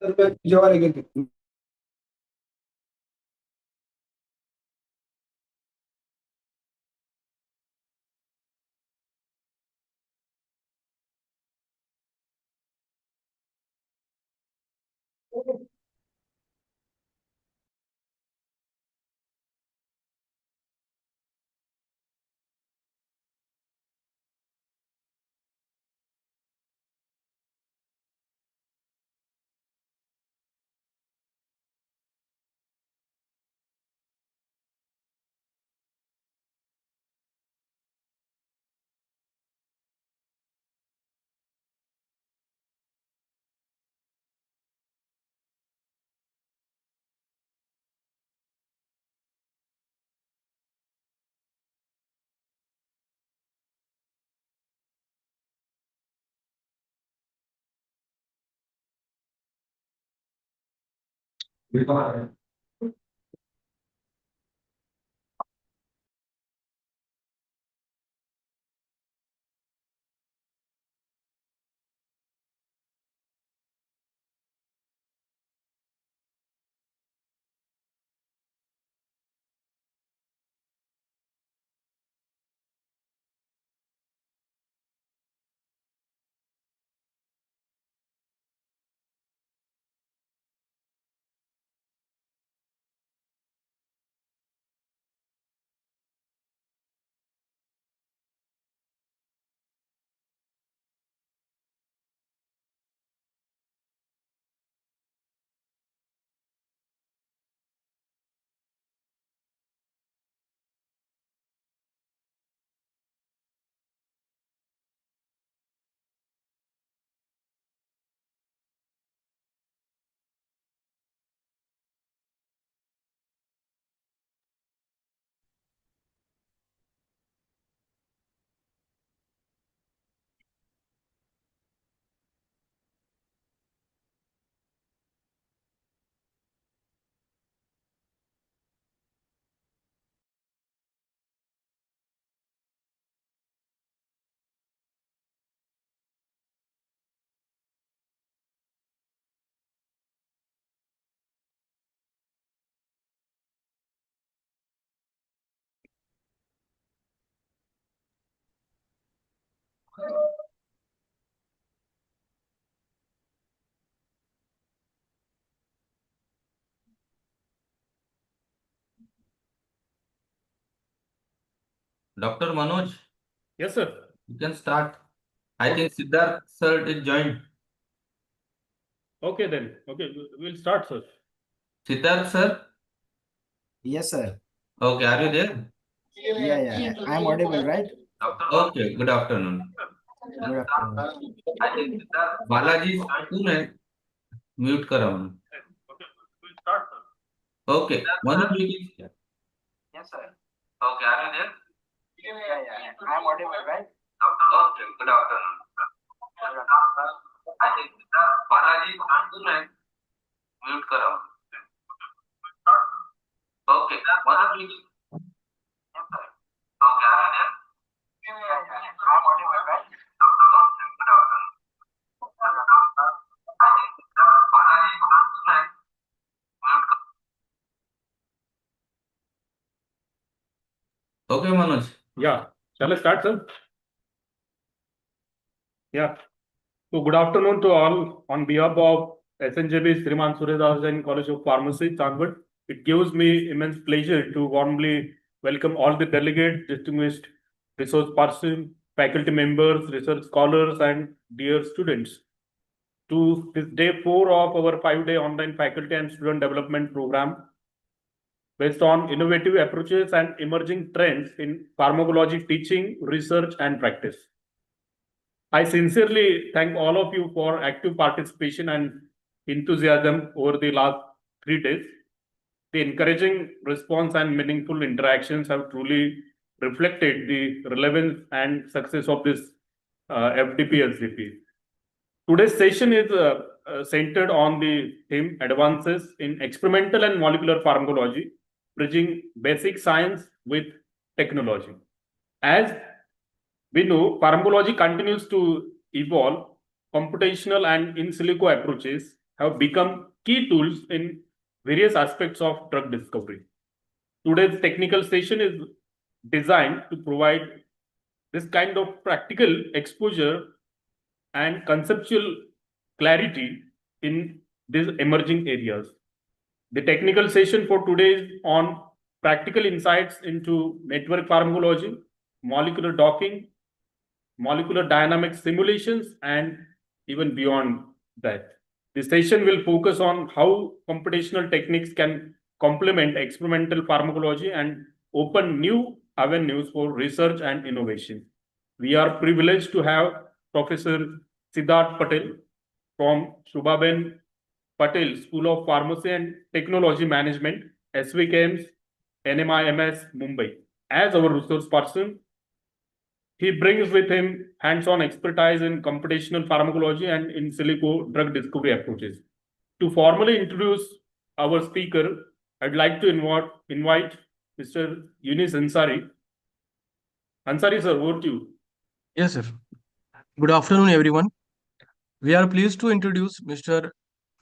जेव्हा लागेल Dr. Manoj, Yes, sir. you can start. I think Siddharth sir is joined. Okay, then. Okay, we'll start, sir. Siddharth sir? Yes, sir. Okay, are you there? Yeah. I'm audible, right? Okay, good afternoon. Good afternoon. I think Siddharth Balaji tune है mute करा म्हणून. Okay, we'll start, sir. Okay, Manoj you can. Yes, sir. Okay, are you there? Yeah. I'm audible, right? Okay, good afternoon. I think Siddharth Balaji tune है mute करा म्हणून. Okay, Manoj you can. Yes, sir. Okay, are you there? Yeah. I'm audible, right? Okay, good afternoon. I think Siddharth Balaji tune है mute करा. Okay, Manoj. Yeah. Shall I start, sir? Yeah. So, good afternoon to all. On behalf of SNJB Sriman Suryadas College of Pharmacy, Chandwad, it gives me immense pleasure to warmly welcome all the delegates, distinguished resource persons, faculty members, research scholars, and dear students to this day 4 of our 5-day online faculty and student development program based on innovative approaches and emerging trends in pharmacology teaching, research, and practice. I sincerely thank all of you for active participation and enthusiasm over the last 3 days. The encouraging response and meaningful interactions have truly reflected the relevance and success of this FDP-SDP. Today's session is centered on the theme advances in experimental and molecular pharmacology, bridging basic science with technology. As we know, pharmacology continues to evolve. Computational and in silico approaches have become key tools in various aspects of drug discovery. Today's technical session is designed to provide this kind of practical exposure and conceptual clarity in these emerging areas. The technical session for today is on practical insights into network pharmacology, molecular docking, molecular dynamics simulations, and even beyond that. The session will focus on how computational techniques can complement experimental pharmacology and open new avenues for research and innovation. We are privileged to have Professor Siddharth Patel from Shubhaben Patel School of Pharmacy and Technology Management, SVKM's NMIMS Mumbai, as our resource person. He brings with him hands-on expertise in computational pharmacology and in silico drug discovery approaches. To formally introduce our speaker, I'd like to invite Mr. Yunis Ansari. Ansari, sir, over to you. Yes, sir. Good afternoon, everyone. We are pleased to introduce Mr.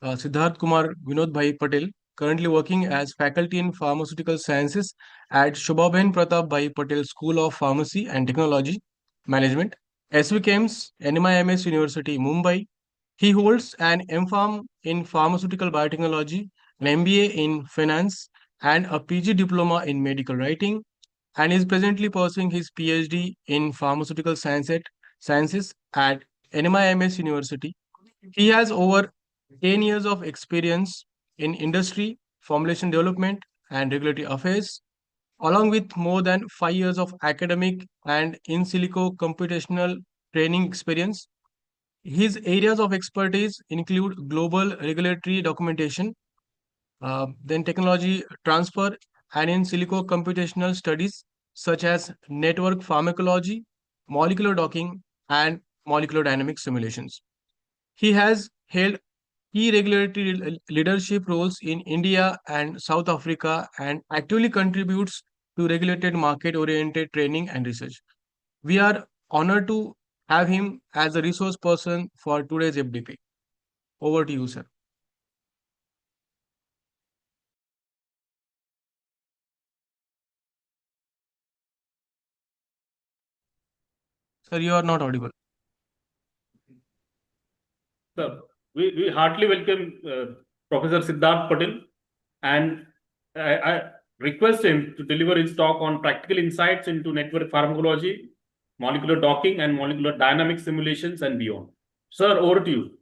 Siddharth Kumar Vinod Bhai Patel, currently working as faculty in pharmaceutical sciences at Shobhaben Pratap Bhai Patel School of Pharmacy and Technology Management, SVKM's NMIMS University, Mumbai. He holds an MPharm in pharmaceutical biotechnology, an MBA in finance, and a PG diploma in medical writing, and is presently pursuing his PhD in pharmaceutical sciences at NMIMS University. He has over 10 years of experience in industry, formulation development, and regulatory affairs, along with more than 5 years of academic and in silico computational training experience. His areas of expertise include global regulatory documentation, then technology transfer, and in silico computational studies such as network pharmacology, molecular docking, and molecular dynamic simulations. He has held key regulatory leadership roles in India and South Africa and actively contributes to regulated market oriented training and research. We are honored to have him as a resource person for today's FDP. Over to you, sir. Sir, you are not audible. Sir, we heartily welcome Professor Siddharth Patel, and I request him to deliver his talk on practical insights into network pharmacology, molecular docking, and molecular dynamic simulations and beyond. Sir, over to you.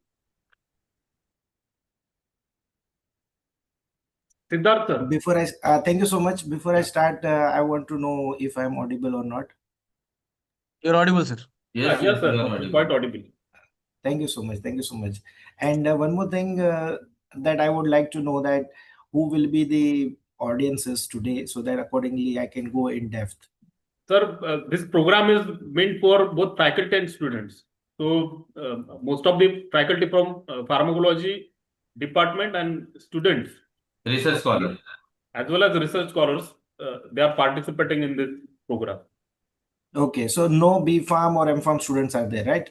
Siddharth, sir. Thank you so much. Before I start, I want to know if I'm audible or not. You're audible, sir. Yes, Yes, sir. you are It's audible. quite audible. Thank you so much. Thank you so much. And one more thing that I would like to know, that who will be the audiences today, so that accordingly I can go in depth. Sir, this program is meant for both faculty and students. So most of the faculty from pharmacology department and students, Research scholar. as well as research scholars, they are participating in this program. Okay, so no B Farm or M Farm students are there, right?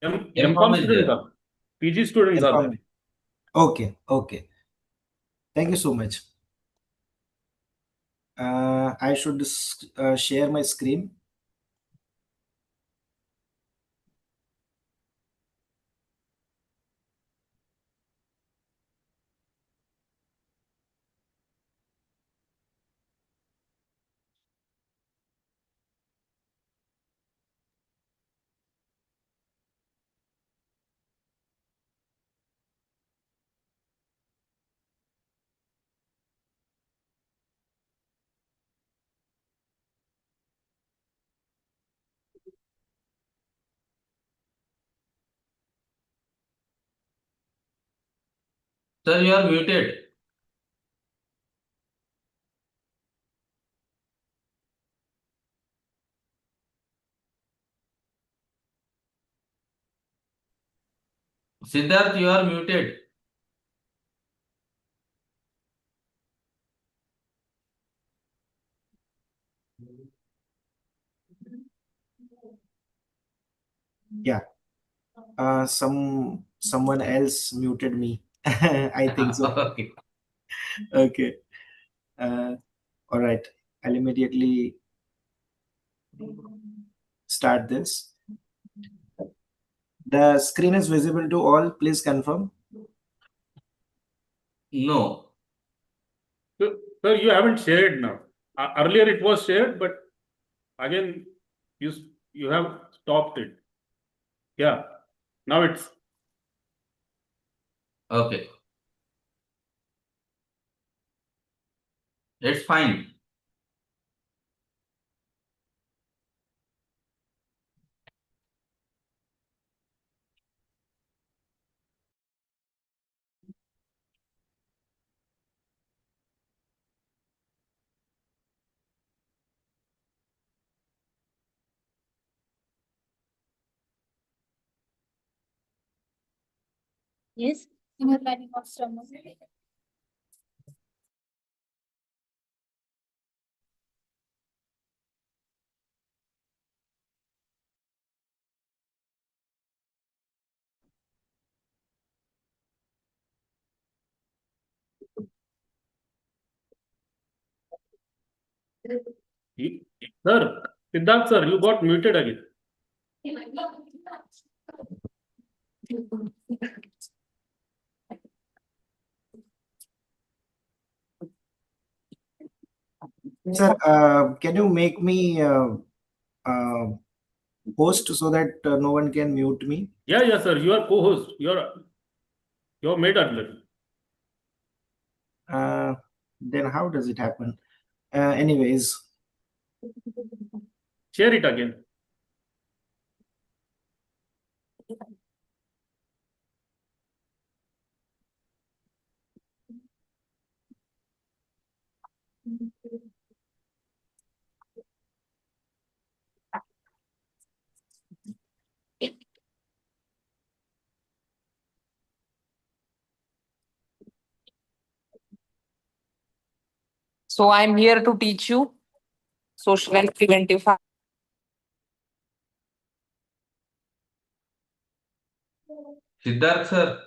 MPharm is students there. are. PG students are M-Pharm. there. Okay, okay. Thank you so much. I should share my screen. Sir, you are muted. Siddharth, you are muted. Yeah. Someone else muted me. I think so. Okay. Okay. All right. I'll immediately start this. The screen is visible to all. Please confirm. No. Sir, you haven't shared now. Earlier it was shared, but again you have stopped it. Yeah. Now it's Okay. It's fine. Yes, you are planning of stomach. sir, Siddharth sir, you got muted again. Sir, can you make me host so that no one can mute me? Yeah, sir. You are co-host. You're made earlier. Then how does it happen? Anyways, Share it again. So I'm here to teach you social and preventive. Siddharth sir.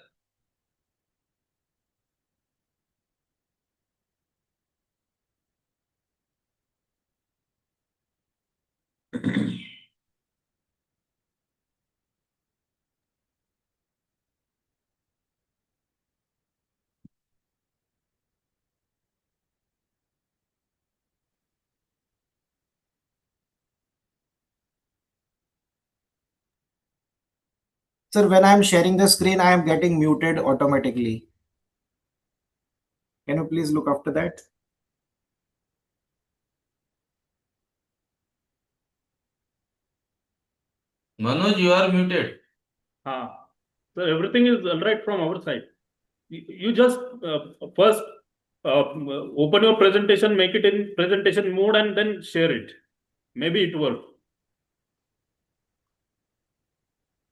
sir, when I'm sharing the screen, I am getting muted automatically. Can you please look after that? Manoj, you are muted. So everything is all right from our side. You just first open your presentation, make it in presentation mode, and then share it. Maybe it works.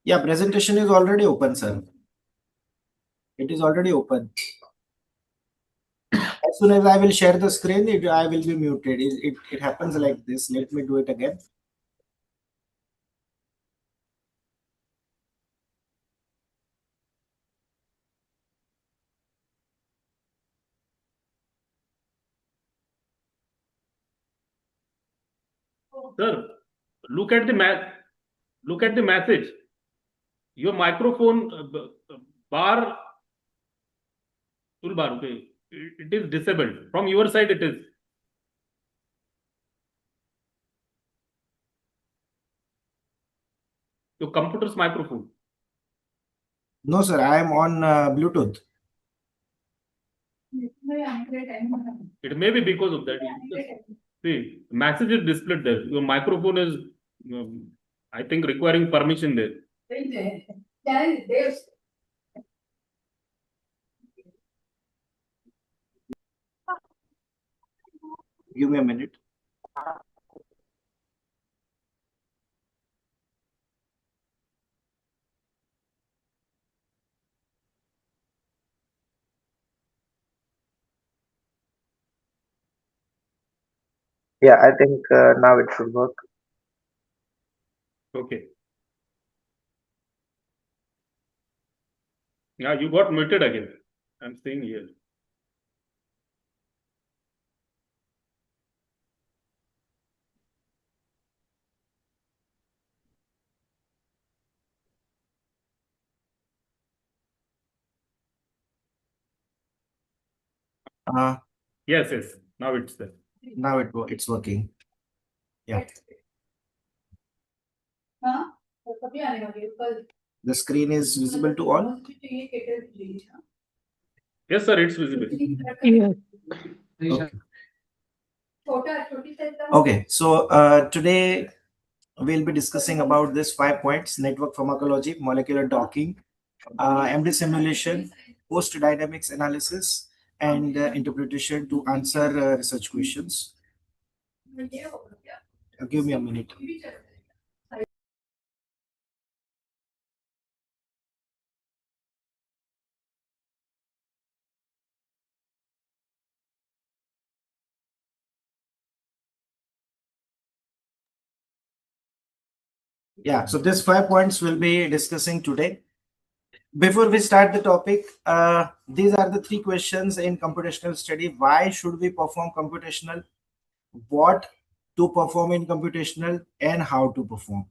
Yeah, presentation is already open, sir. It is already open. As soon as I will share the screen, I will be muted. It happens like this. Let me do it again. Sir, look at the message. Your microphone bar toolbar, okay, it is disabled. From your side, it is. Your computer's microphone. No, sir, I am on Bluetooth. It may be because of that. See, message is displayed there. Your microphone is, I think, requiring permission there. Give me a minute. Yeah, I think now it should work. Okay. Yeah, you got muted again. I'm seeing here. Uh, Yes, yes. Now it's there. now it's working. Yeah. The screen is visible to all. Yes, sir, it's visible. Okay, so today we'll be discussing about this 5 points: network pharmacology, molecular docking, MD simulation, post dynamics analysis, and interpretation to answer research questions. Give me a minute. Yeah, so these 5 points we'll be discussing today. Before we start the topic, these are the 3 questions in computational study. Why should we perform computational? What to perform in computational, and how to perform?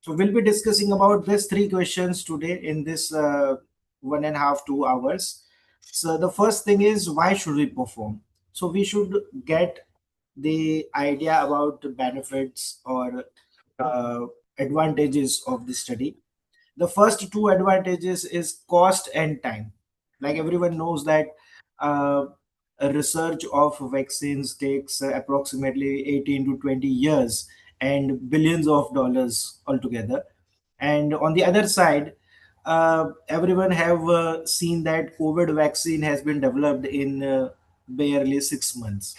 So we'll be discussing about these 3 questions today in this 1.5 to 2 hours. So the first thing is, why should we perform? So we should get the idea about the benefits or advantages of the study. The first two advantages is cost and time. Like everyone knows that uh, a research of vaccines takes approximately 18 to 20 years and billions of dollars altogether. And on the other side, everyone have seen that COVID vaccine has been developed in barely 6 months.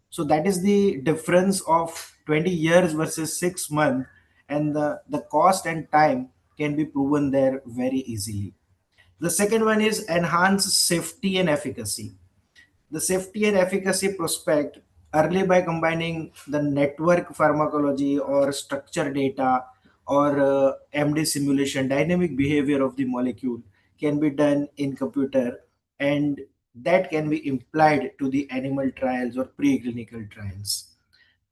So that is the difference of 20 years versus 6 months, and the cost and time can be proven there very easily. The second one is enhance safety and efficacy. The safety and efficacy prospect early by combining the network pharmacology or structure data or MD simulation, dynamic behavior of the molecule can be done in computer, and that can be applied to the animal trials or preclinical trials.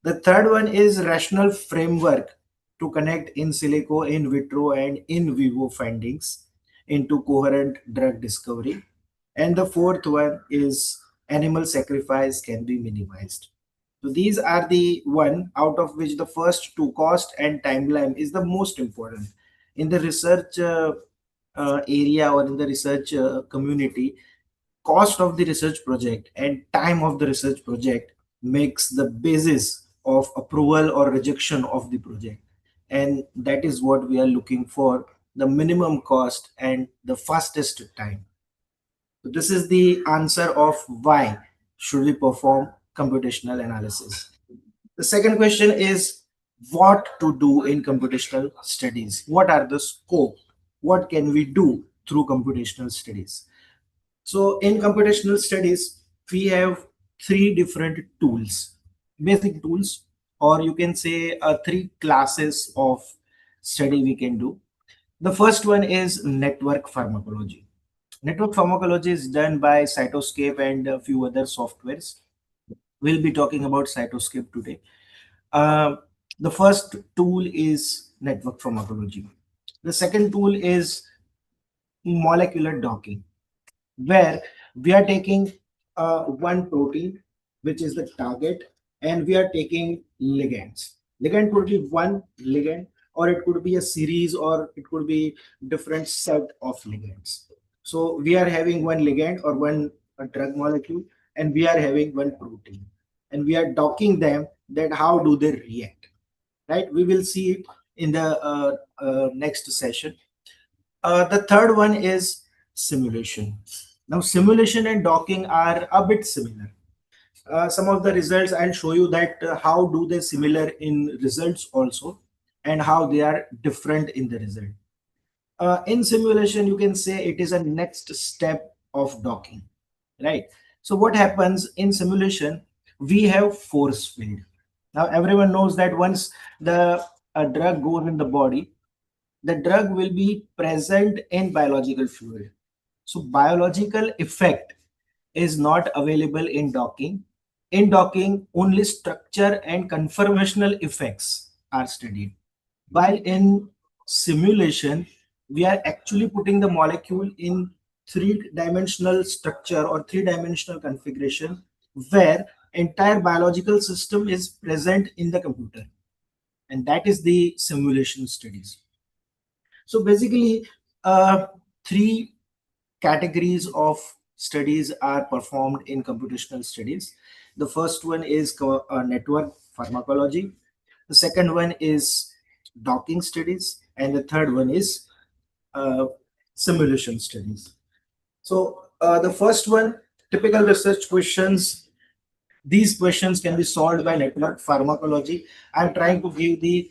The third one is rational framework to connect in silico, in vitro, and in vivo findings into coherent drug discovery. And the fourth one is animal sacrifice can be minimized. So these are the one out of which the first two, cost and timeline, is the most important in the research area or in the research community. Cost of the research project and time of the research project makes the basis of approval or rejection of the project, and that is what we are looking for: the minimum cost and the fastest time. So this is the answer of why should we perform computational analysis. The second question is, what to do in computational studies? What are the scope? What can we do through computational studies? So in computational studies, we have three different tools, basic tools, or you can say three classes of study we can do. The first one is network pharmacology. Network pharmacology is done by Cytoscape and a few other softwares. We'll be talking about Cytoscape today. Uh, the first tool is network pharmacology. The second tool is molecular docking, where we are taking one protein, which is the target, and we are taking ligands. Ligand could be one ligand, or it could be a series, or it could be different set of ligands. So we are having one ligand or one drug molecule, and we are having one protein, and we are docking them. That how do they react? Right? We will see it in the next session. The third one is simulation. Now, simulation and docking are a bit similar. Some of the results I'll show you that how do they similar in results also, and how they are different in the result. In simulation, you can say it is a next step of docking, right? So what happens in simulation? We have force field. Now everyone knows that once the drug goes in the body, the drug will be present in biological fluid. So biological effect is not available in docking. In docking, only structure and conformational effects are studied. While in simulation, we are actually putting the molecule in three-dimensional structure or three-dimensional configuration where entire biological system is present in the computer. And that is the simulation studies. So basically, three categories of studies are performed in computational studies. The first one is network pharmacology. The second one is docking studies, and the third one is uh, simulation studies. So the first one, typical research questions. These questions can be solved by network pharmacology. I'm trying to give the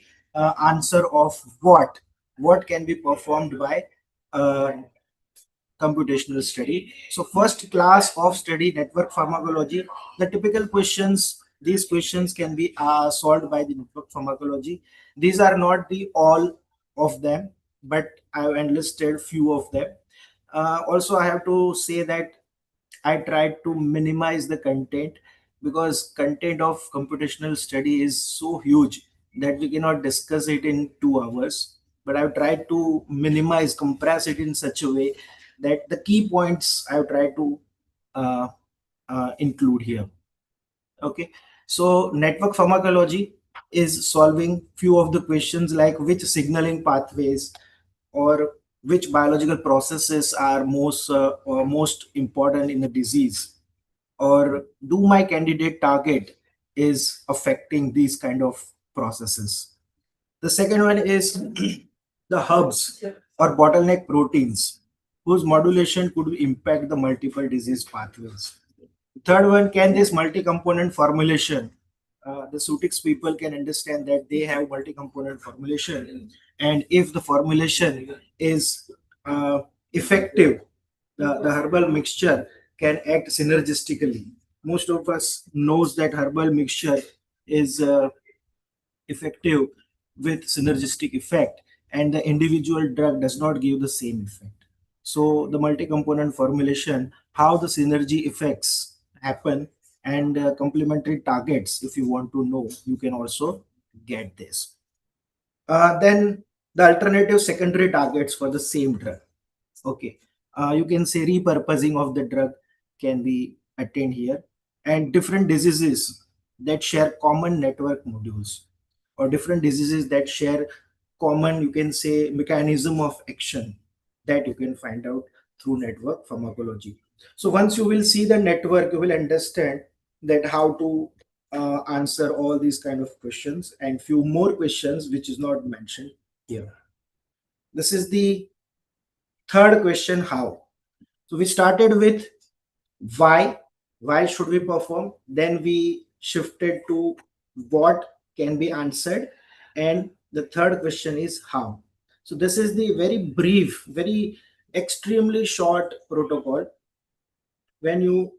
answer of what can be performed by uh, computational study. So first class of study, network pharmacology. The typical questions, these questions can be solved by the network pharmacology. These are not the all of them, but I have enlisted few of them. Also, I have to say that I tried to minimize the content because content of computational study is so huge that we cannot discuss it in 2 hours. But I've tried to minimize, compress it in such a way that the key points I've tried to uh, include here. Okay, so network pharmacology is solving few of the questions like which signaling pathways or which biological processes are most important in a disease, or do my candidate target is affecting these kind of processes. The second one is the hubs or bottleneck proteins whose modulation could impact the multiple disease pathways. Third one, can this multi-component formulation, the Sutix people can understand that they have multi-component formulation, and if the formulation is effective, the herbal mixture can act synergistically. Most of us knows that herbal mixture is effective with synergistic effect, and the individual drug does not give the same effect. So the multi-component formulation, how the synergy effects happen, and complementary targets, if you want to know, you can also get this. Then the alternative secondary targets for the same drug. Okay, you can say repurposing of the drug can be attained here, and different diseases that share common network modules, or different diseases that share common, you can say, mechanism of action, that you can find out through network pharmacology. So once you will see the network, you will understand that how to answer all these kind of questions and few more questions which is not mentioned here. This is the third question, how. So we started with why. Why should we perform? Then we shifted to what can be answered. And the third question is how. So this is the very brief, very extremely short protocol. When you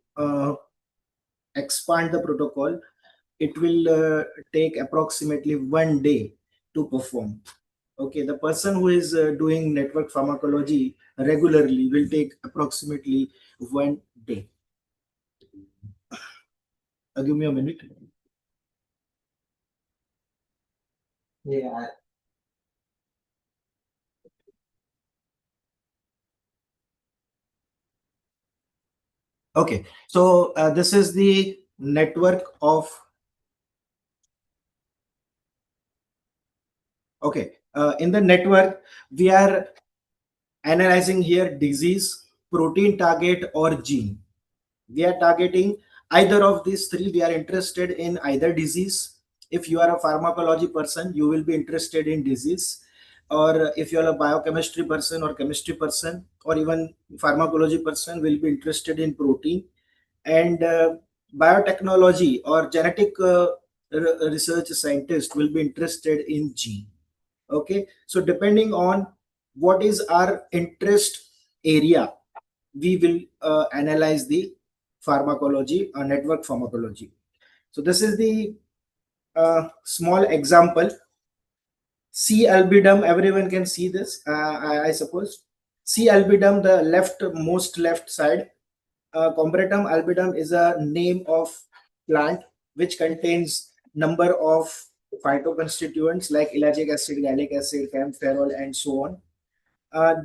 expand the protocol, it will take approximately 1 day to perform. Okay, the person who is doing network pharmacology regularly will take approximately 1 day. Give me a minute. Yeah. Okay, so this is the network of. Okay, in the network, we are analyzing here disease, protein target, or gene. We are targeting either of these three. We are interested in either disease. If you are a pharmacology person, you will be interested in disease, or if you are a biochemistry person or chemistry person, or even pharmacology person, will be interested in protein. And biotechnology or genetic research scientist will be interested in gene. Okay, so depending on what is our interest area, we will analyze the pharmacology or network pharmacology. So this is the small example. C albidum, everyone can see this, I suppose. C. albidum, the most left side. Combretum albidum is a name of plant which contains number of phytoconstituents like ellagic acid, gallic acid, camphorol, and so on.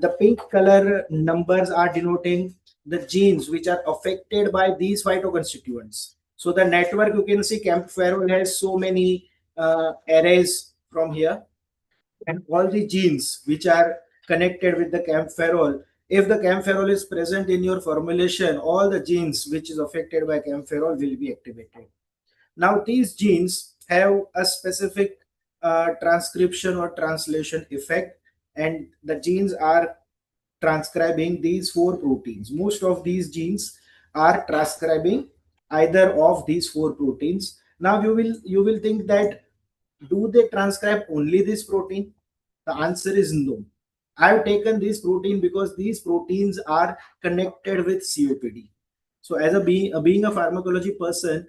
The pink color numbers are denoting the genes which are affected by these phytoconstituents. So the network, you can see camphorol has so many arrays from here, and all the genes which are connected with the camphorol, if the camphorol is present in your formulation, all the genes which is affected by camphorol will be activated. Now these genes have a specific transcription or translation effect, and the genes are transcribing these four proteins. Most of these genes are transcribing either of these four proteins. Now you will think that, do they transcribe only this protein? The answer is no. I've taken this protein because these proteins are connected with COPD. So as being a pharmacology person,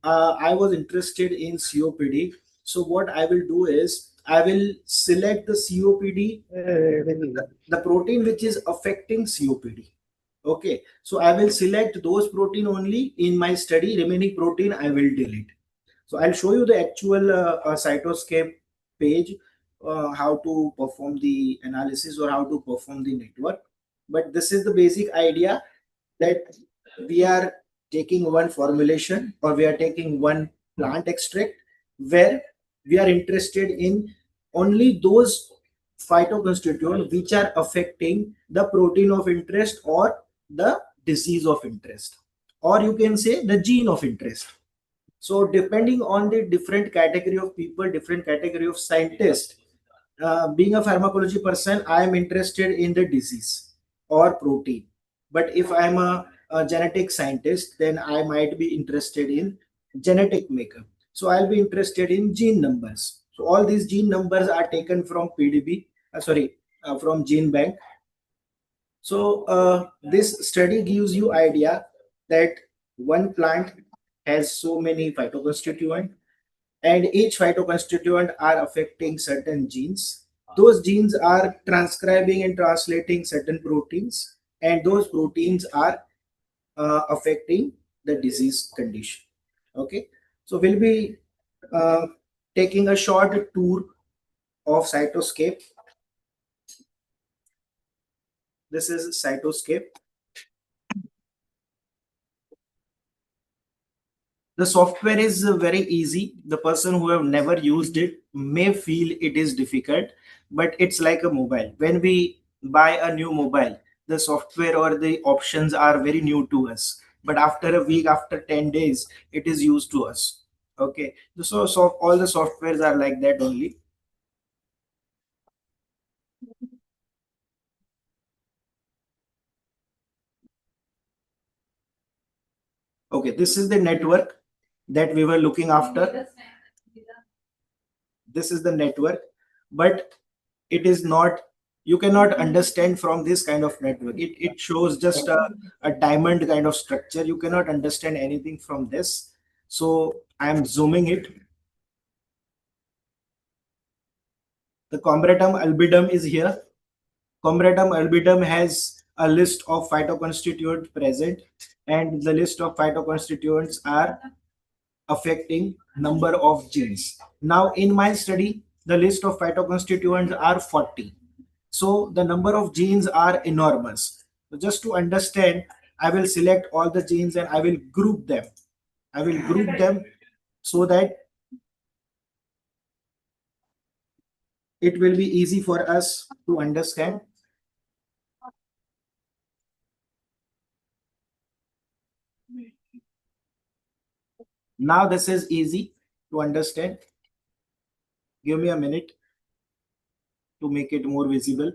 I was interested in COPD. So what I will do is I will select the COPD, the protein which is affecting COPD. Okay, so I will select those protein only in my study. Remaining protein I will delete. So I'll show you the actual cytoscape page, how to perform the analysis or how to perform the network. But this is the basic idea, that we are taking one formulation or we are taking one plant extract where we are interested in only those phytoconstituents which are affecting the protein of interest or the disease of interest, or you can say the gene of interest. So depending on the different category of people, different category of scientists, being a pharmacology person, I am interested in the disease or protein. But if I'm a genetic scientist, then I might be interested in genetic makeup. So I'll be interested in gene numbers. So all these gene numbers are taken from PDB, from Gene Bank. So this study gives you idea that one plant has so many phytoconstituent, and each phytoconstituent are affecting certain genes. Those genes are transcribing and translating certain proteins, and those proteins are affecting the disease condition. Okay, so we'll be uh, taking a short tour of cytoscape. This is cytoscape. The software is very easy. The person who have never used it may feel it is difficult, but it's like a mobile. When we buy a new mobile, the software or the options are very new to us, but after a week, after 10 days, it is used to us. Okay, so all the softwares are like that only. Okay, this is the network that we were looking after. This is the network, but it is not, you cannot understand from this kind of network. It shows just a diamond kind of structure. You cannot understand anything from this. So I am zooming it. The Combretum albidum is here. Combretum albidum has a list of phytoconstituents present, and the list of phytoconstituents are affecting number of genes. Now in my study, the list of phytoconstituents are 40. So the number of genes are enormous. So just to understand, I will select all the genes and I will group them. I will group them so that it will be easy for us to understand. Now this is easy to understand. Give me a minute to make it more visible.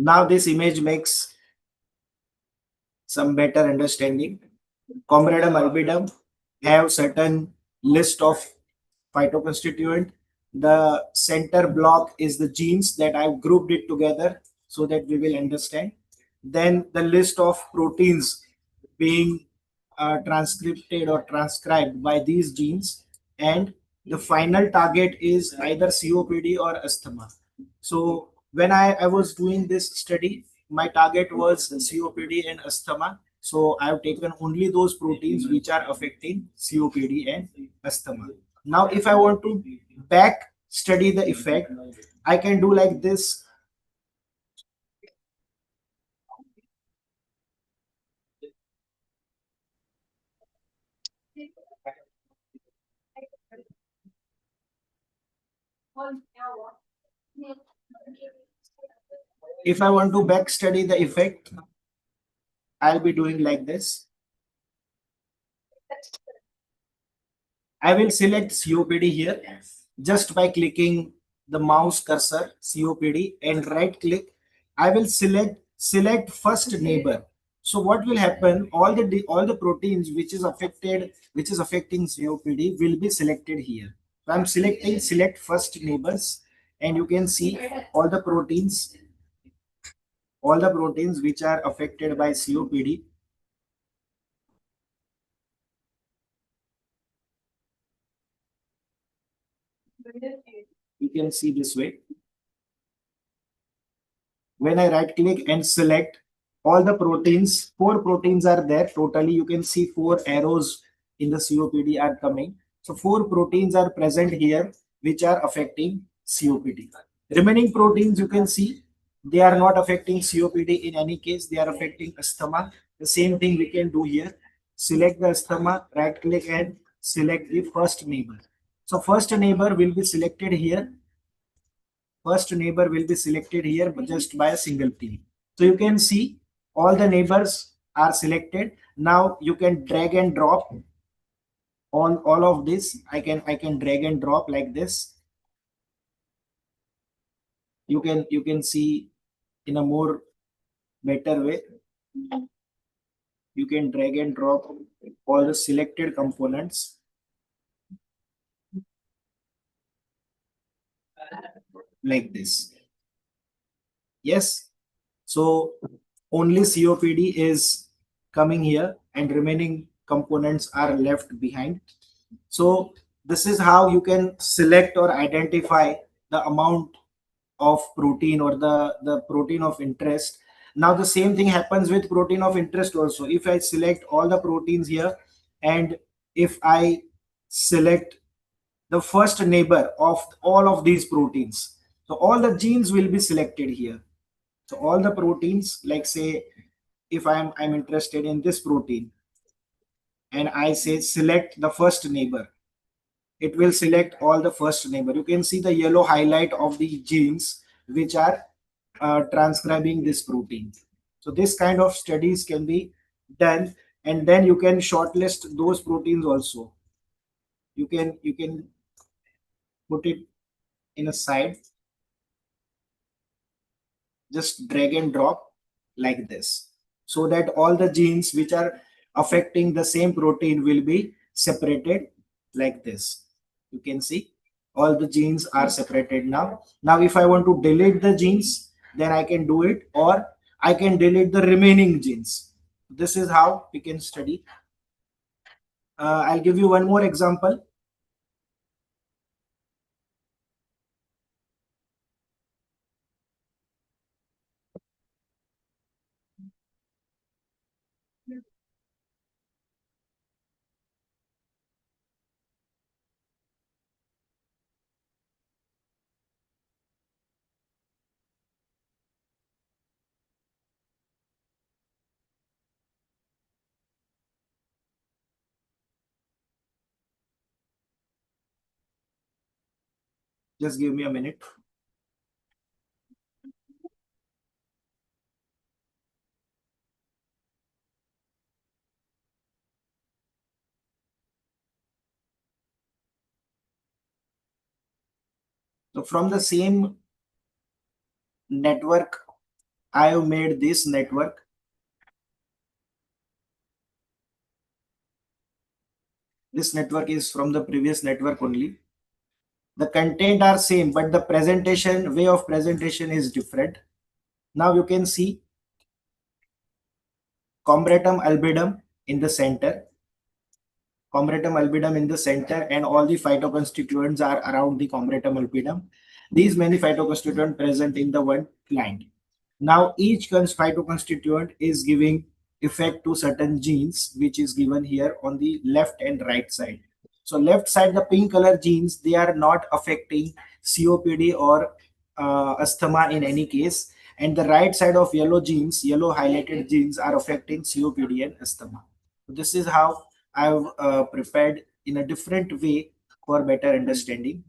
Now this image makes some better understanding. Combretum albidum have certain list of phytoconstituent. The center block is the genes that I've grouped it together so that we will understand. Then the list of proteins being transcripted or transcribed by these genes, and the final target is either COPD or asthma. So when I was doing this study, my target was COPD and asthma. So I've taken only those proteins which are affecting COPD and asthma. Now, if I want to back study the effect, I can do like this. If I want to back study the effect, I'll be doing like this. I will select COPD here just by clicking the mouse cursor COPD and right click. I will select first neighbor. So what will happen? All the proteins which is affecting COPD will be selected here. So I'm selecting select first neighbors, and you can see all the proteins which are affected by COPD. You can see this way. When I right click and select all the proteins, 4 proteins are there totally. You can see 4 arrows in the COPD are coming. So 4 proteins are present here which are affecting COPD. Remaining proteins you can see they are not affecting COPD in any case. They are affecting asthma. The same thing we can do here. Select the asthma, right click and select the first neighbor. So first neighbor will be selected here. First neighbor will be selected here just by a single click. So you can see all the neighbors are selected. Now you can drag and drop on all of this. I can drag and drop like this. You can see in a more better way. You can drag and drop all the selected components like this. Yes. So only COPD is coming here and remaining components are left behind. So this is how you can select or identify the amount of protein or the protein of interest. Now the same thing happens with protein of interest also. If I select all the proteins here, and if I select the first neighbor of all of these proteins, so all the genes will be selected here. So all the proteins, like say if I'm interested in this protein and I say select the first neighbor, it will select all the first neighbor. You can see the yellow highlight of the genes which are transcribing this protein. So this kind of studies can be done, and then you can shortlist those proteins also. You can put it in a side, just drag and drop like this, so that all the genes which are affecting the same protein will be separated like this. You can see all the genes are separated now. Now if I want to delete the genes, then I can do it, or I can delete the remaining genes. This is how we can study. I'll give you one more example. Just give me a minute. So from the same network, I have made this network. This network is from the previous network only. The content are same, but the presentation, way of presentation is different. Now you can see combretum albidum in the center, combretum albidum in the center, and all the phytoconstituents are around the combretum albidum. These many phytoconstituents present in the one plant. Now each phytoconstituent is giving effect to certain genes, which is given here on the left and right side. So left side, the pink color genes, they are not affecting COPD or asthma in any case. And the right side of yellow genes, yellow highlighted genes, are affecting COPD and asthma. So this is how I've prepared in a different way for better understanding.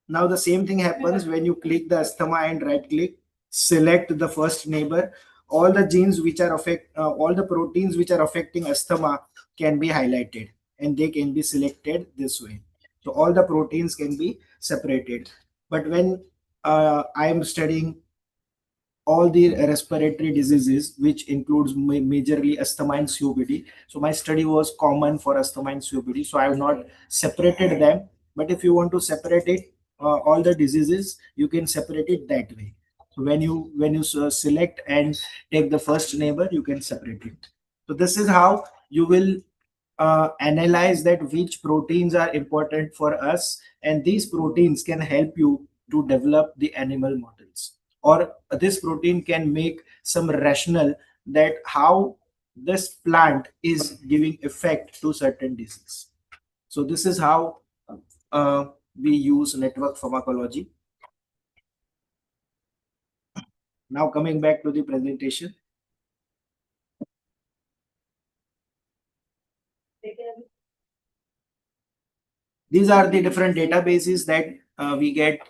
Now the same thing happens when you click the asthma and right click, select the first neighbor. All the genes which are all the proteins which are affecting asthma can be highlighted and they can be selected this way. So all the proteins can be separated. But when I am studying all the respiratory diseases, which includes majorly asthma and COPD. So my study was common for asthma and COPD. So I have not separated them. But if you want to separate it, all the diseases, you can separate it that way. So when you select and take the first neighbor, you can separate it. So this is how you will analyze that which proteins are important for us, and these proteins can help you to develop the animal models, or this protein can make some rationale that how this plant is giving effect to certain disease. So this is how we use network pharmacology. Now coming back to the presentation. These are the different databases that we get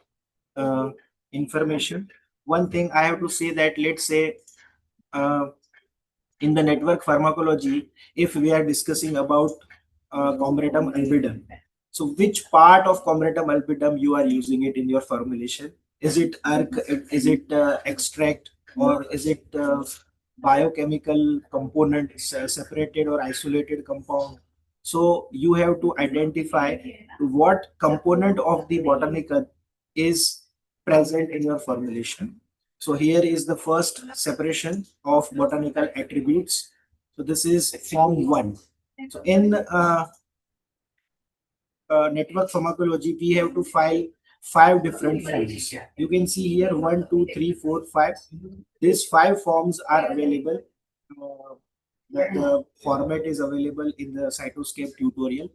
information. One thing I have to say that, let's say in the network pharmacology, if we are discussing about combretum albidum, so which part of combretum albidum you are using it in your formulation? Is it is it extract, or is it biochemical component, separated or isolated compound? So you have to identify what component of the botanical is present in your formulation. So here is the first separation of botanical attributes. So this is form 1. So in network pharmacology, we have to file 5 different forms. You can see here 1, 2, 3, 4, 5. These 5 forms are available. The format is available in the Cytoscape tutorial.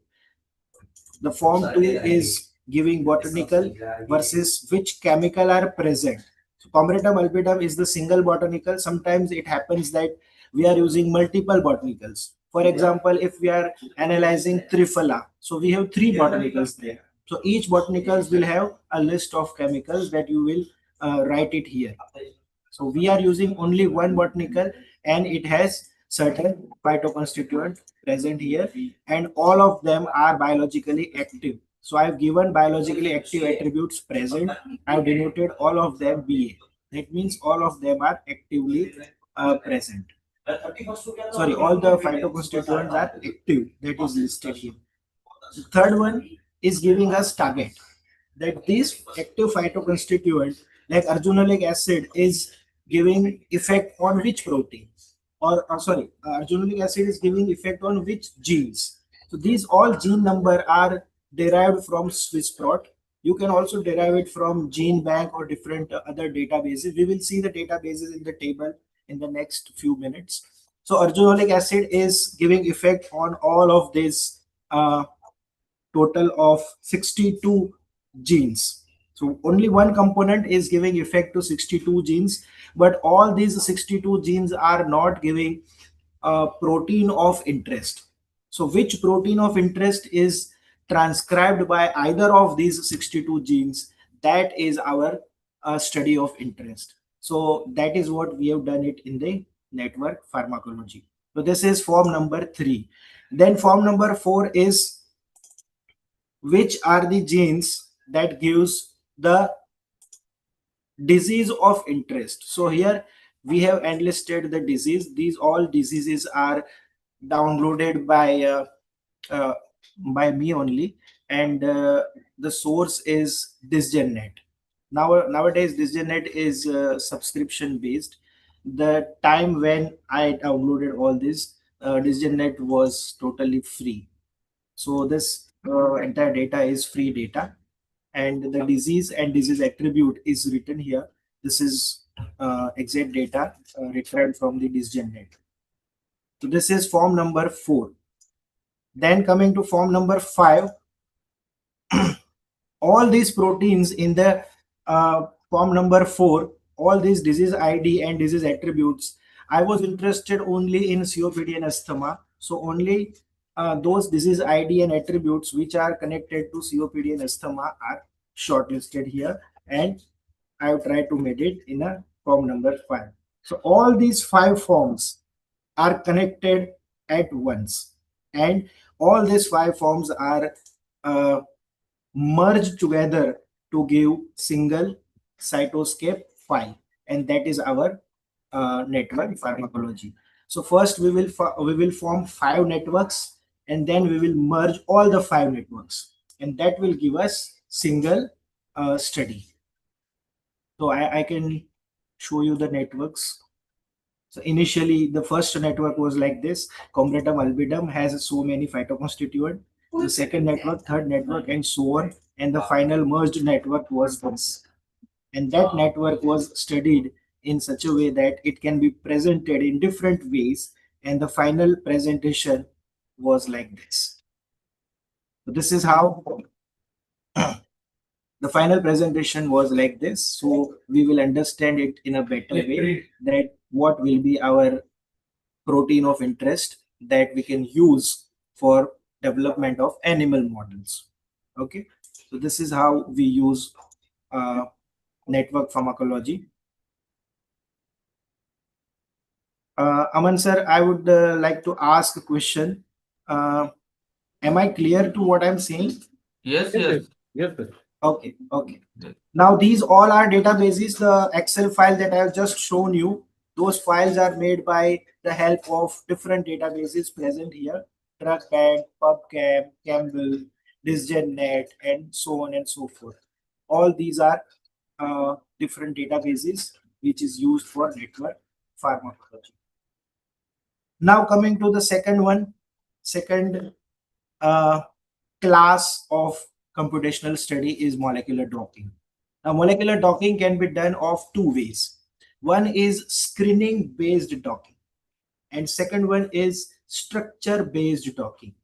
The form 2 is giving botanical versus which chemical are present. So combretum albidum is the single botanical. Sometimes it happens that we are using multiple botanicals. For example, if we are analyzing Triphala, so we have 3 botanicals there. So each botanicals will have a list of chemicals that you will write it here. So we are using only one botanical, and it has certain phytoconstituent present here, and all of them are biologically active. So I have given biologically active attributes present. I have denoted all of them BA. That means all of them are actively present. Sorry, all the phytoconstituents are active. That is listed here. The third one is giving us target. That this active phytoconstituent like arginolic acid is giving effect on which protein, or sorry, arginolic acid is giving effect on which genes. So these all gene number are derived from Swissprot. You can also derive it from gene bank or different other databases. We will see the databases in the table in the next few minutes. So arginolic acid is giving effect on all of these total of 62 genes. So only one component is giving effect to 62 genes, but all these 62 genes are not giving a protein of interest. So which protein of interest is transcribed by either of these 62 genes, that is our study of interest. So that is what we have done it in the network pharmacology. So this is form number 3. Then form number 4 is which are the genes that gives the disease of interest. So here we have enlisted the disease. These all diseases are downloaded by by me only, and the source is DisGenNet. Nowadays, DisGenNet is subscription based. The time when I downloaded all this, DisGenNet was totally free. So this entire data is free data, and the disease and disease attribute is written here. This is exact data retrieved from the DisGenNet. So this is form number 4. Then coming to form number 5, all these proteins in the form number 4, all these disease ID and disease attributes, I was interested only in COPD and asthma. So only those disease ID and attributes which are connected to COPD and asthma are shortlisted here, and I have tried to make it in a form number 5. So all these 5 forms are connected at once, and all these 5 forms are merged together to give single cytoscape file, and that is our network pharmacology. So first we will form 5 networks, and then we will merge all the 5 networks, and that will give us single study. So I can show you the networks. So initially the first network was like this: Congretum albidum has so many phytoconstituent. The second network, third network, and so on. And the final merged network was this. And that network was studied in such a way that it can be presented in different ways. And the final presentation was like this. So this is how the final presentation was like this. So we will understand it in a better way, that what will be our protein of interest that we can use for development of animal models. Okay, so this is how we use network pharmacology. Aman sir, I would like to ask a question. Am I clear to what I'm saying? Yes, Yes, yes. yes. Okay, okay. Yes. Now these all are databases. The Excel file that I have just shown you, those files are made by the help of different databases present here: TruckBank, PubChem, Campbell, DisGenNet, and so on and so forth. All these are different databases which is used for network pharmacology. Now coming to the second class of computational study is molecular docking. Now, molecular docking can be done of 2 ways. One is screening based docking, and second one is structure based docking.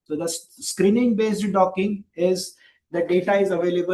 So the screening based docking is the data is available